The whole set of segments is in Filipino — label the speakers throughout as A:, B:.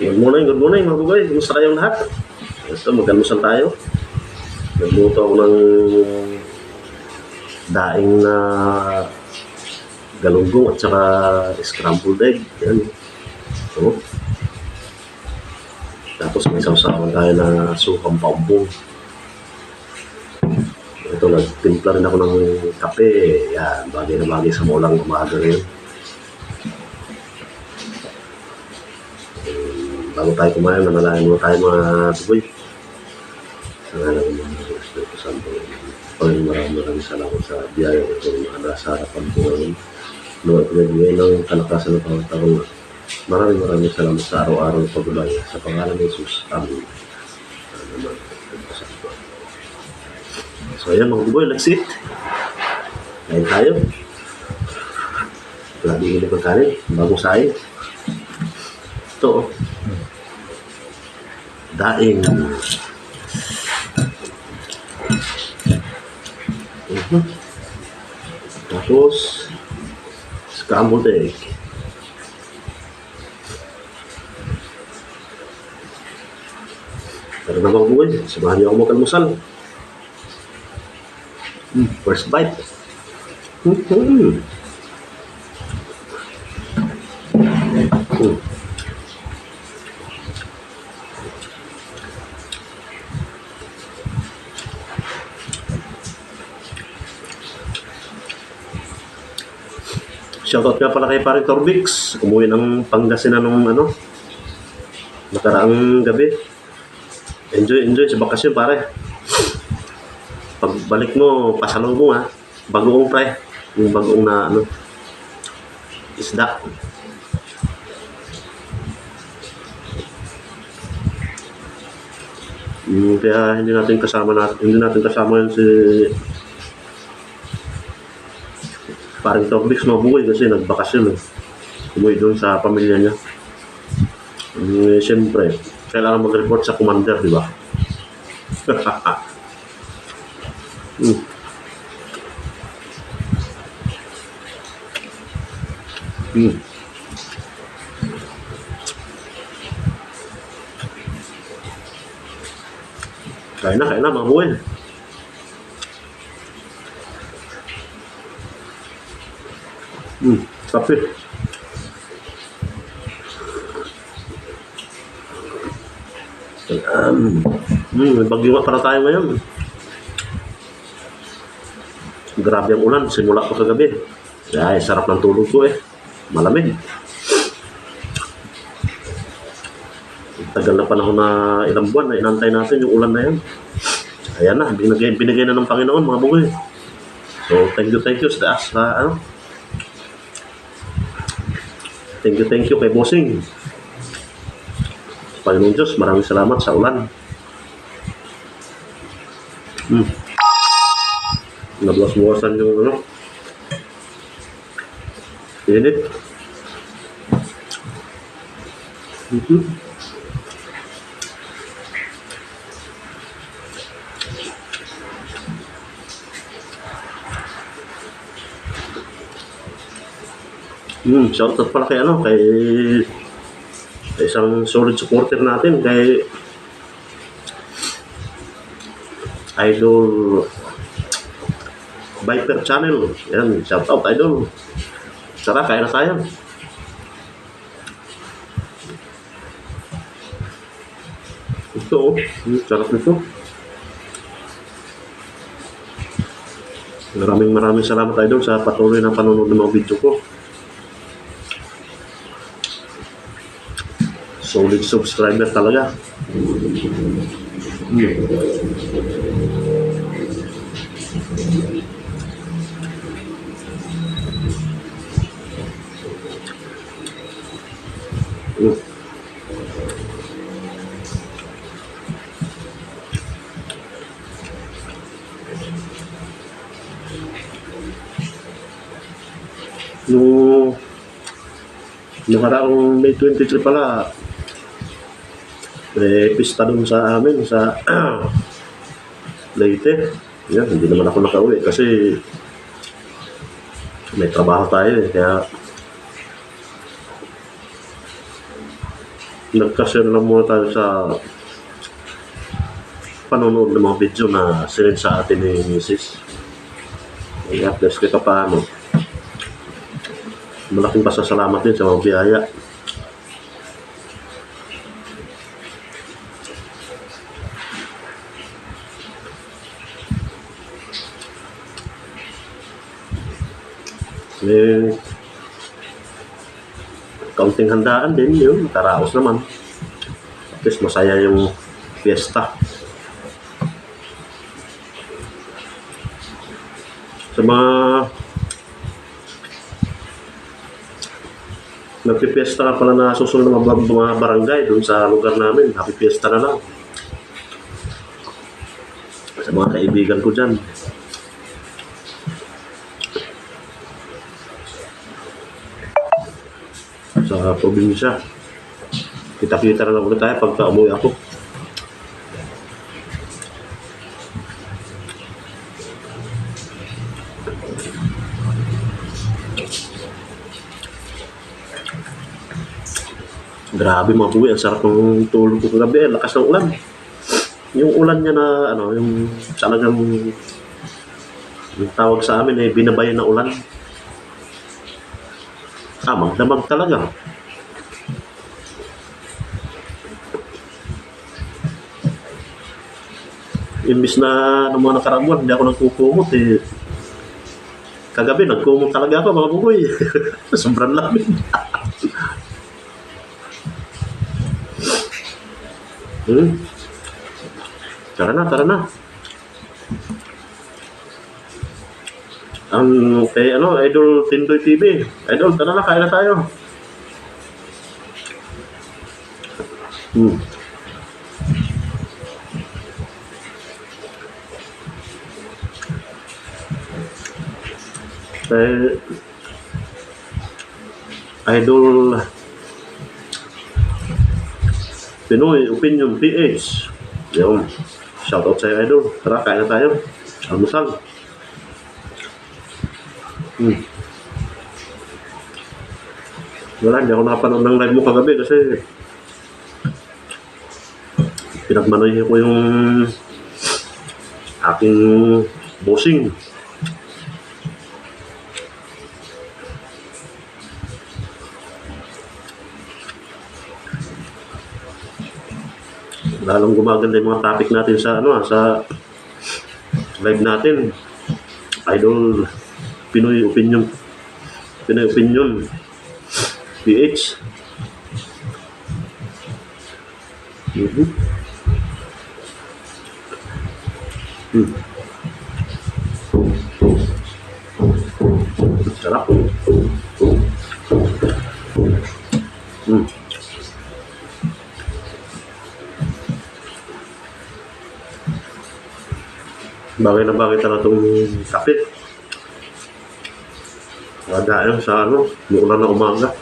A: Good morning mga bugay. Kumusta kayong lahat? Ito, mag-almusal tayo. Nagluto ako ng daing na galunggong at saka scrambled egg. Yan. Ito. Tapos may sausawan tayo na sukang paumbong. Ito, nagtimpla rin ako ng kape. Yan, bagay na bagay sa mulang umaga rin. Bago tayo kumain, nanalayan mo tayo mga tuboy. Sa ngalan ng mga Espiritu Santo. Panginoon, maraming salamat sa biyaya ito na nasa harapan ko ngayon. Noong pinagigay ng kalakasan ng pangataon. Maraming salamat sa araw-araw ng pagulay. Sa pangalan ng Jesus. Amen. So ayan mga tuboy, let's eat. Kain tayo. Lagi hindi pagkain, bagong saing. Ito, daing. Tapos, scrambled egg. Pero naman buhay, samahan niyo ako mag-almusal. First bite. Shoutout nga pala kay Paring Torbix. Umuwi ng Pangasinan nung nakaraang gabi. Enjoy sa bakasyon pare. Pagbalik mo, pasalubong ha. Bagoong pre. Yung bagoong na isda. Kaya hindi natin kasama yun si Paring Torbix mabuhay kasi nagbakasyon umuwi doon sa pamilya niya. Siyempre, kailangan mag-report sa commander, di ba? Kain na mga buhay. Kape. May bagyo nga para tayo ngayon. Grabe ang ulan, simula pa kagabi. Ay, sarap ng tulog ko malamig. Tagal na panahon na ilang buwan na inantay natin yung ulan na yan. Ayan na, binigay na ng Panginoon mga bugoy. So, thank you sa Thank you kay Bossing. Panginoon Diyos, maraming salamat sa ulan. Nabuwas-buwasan yung init. Shoutout pala kay isang solid supporter natin, kay Idol Viper Channel. Yan, shoutout Idol. Sarap, kaya na tayo. Ito sarap nito. Maraming salamat Idol sa patuloy na panonood ng mga video ko. Solid subscriber talaga. Nung nakaraang May 23 pala, pista dun sa amin sa Leyte. Yan, hindi naman ako nakauwi kasi may trabaho tayo kaya nagka-share lang muna tayo sa panonood ng mga video na sinend sa atin ni Mrs. At least kita paano. Malaking pasasalamat din sa mga biyaya. May kaunting handaan din yun, karaos naman. At least masaya yung fiesta. Sa mga nagpipiesta na pala na susunod ng mga barangay doon sa lugar namin, happy fiesta na lang. Sa mga kaibigan ko dyan. Sa probinsya. Kita-kita na lang ulit tayo pagka umuwi ako. Grabe mga buwi, ang sarap ng tulog ko kagabi, lakas ng ulan. Yung ulan niya na, yung talagang yung tawag sa amin binabayan na ulan. Magdamag talaga. Imbis na ng mga nakaraang buwan, hindi ako nagkukumot Kagabi, nagkumot talaga ako mga bugoy. Sobrang lamig. Tara na. Kay Idol Tindoy TV. Idol, tara na, kain na tayo. Kay Idol Pinoy Opinion PH. Yung shoutout sa'yo, Idol. Tara, kain na tayo. Almusal. Wala, hindi ako nakapanood ng live mo kagabi kasi pinagmanoy ko yung aking bossing. Lalong gumaganda yung mga topic natin sa sa live natin. Idol Pinoy Opinion PH. Sarap. Bagay na bagay talaga itong kape. Dahil sa muulan na umaga.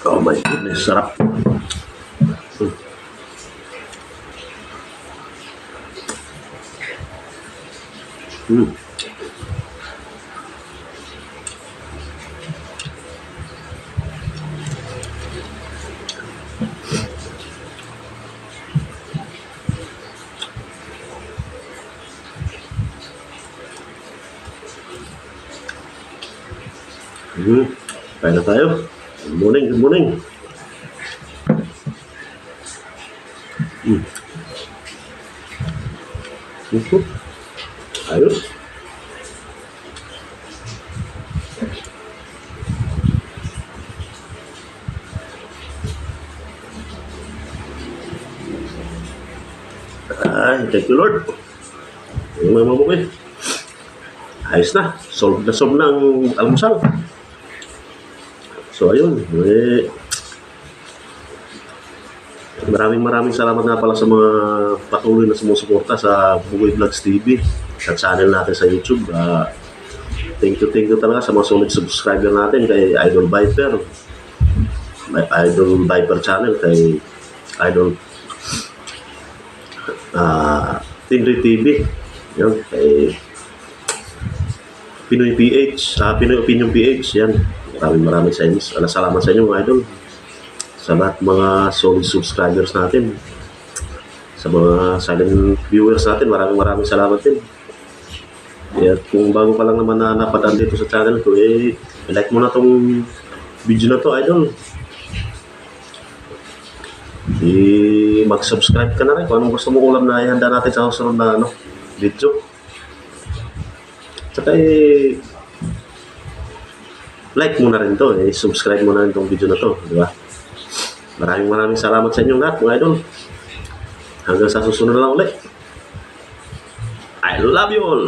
A: Oh my goodness, sarap. Kain na tayo. Good morning. Ayos. Thank you Lord. Yung mga mabuhay. Ayos na. Solve na ang almusal. So ayun, maraming salamat nga pala sa mga patuloy na sumusuporta sa Bugoy Vlogs TV, sa channel natin sa YouTube. Thank you talaga sa mga solid subscriber natin kay Idol Viper, channel, kay Idol Tindoy TV, yan, kay Pinoy PH, Pinoy Opinion PH, yan. Maraming sa inyo. Salamat sa inyo mga idol. Sa lahat mga solid subscribers natin. Sa mga silent viewers natin, maraming salamat din. At kung bago ka lang naman na napadaan dito sa channel ko, like mo na tong video na to, idol. Mag-subscribe ka na rin kung anong gusto mong ulam na ihanda natin sa susunod na video. Tsaka like mo na rin to, subscribe mo na rin tong video na to, di ba? Maraming salamat sa inyong lahat mga idol. Hanggang sa susunod lang ulit. I love you all.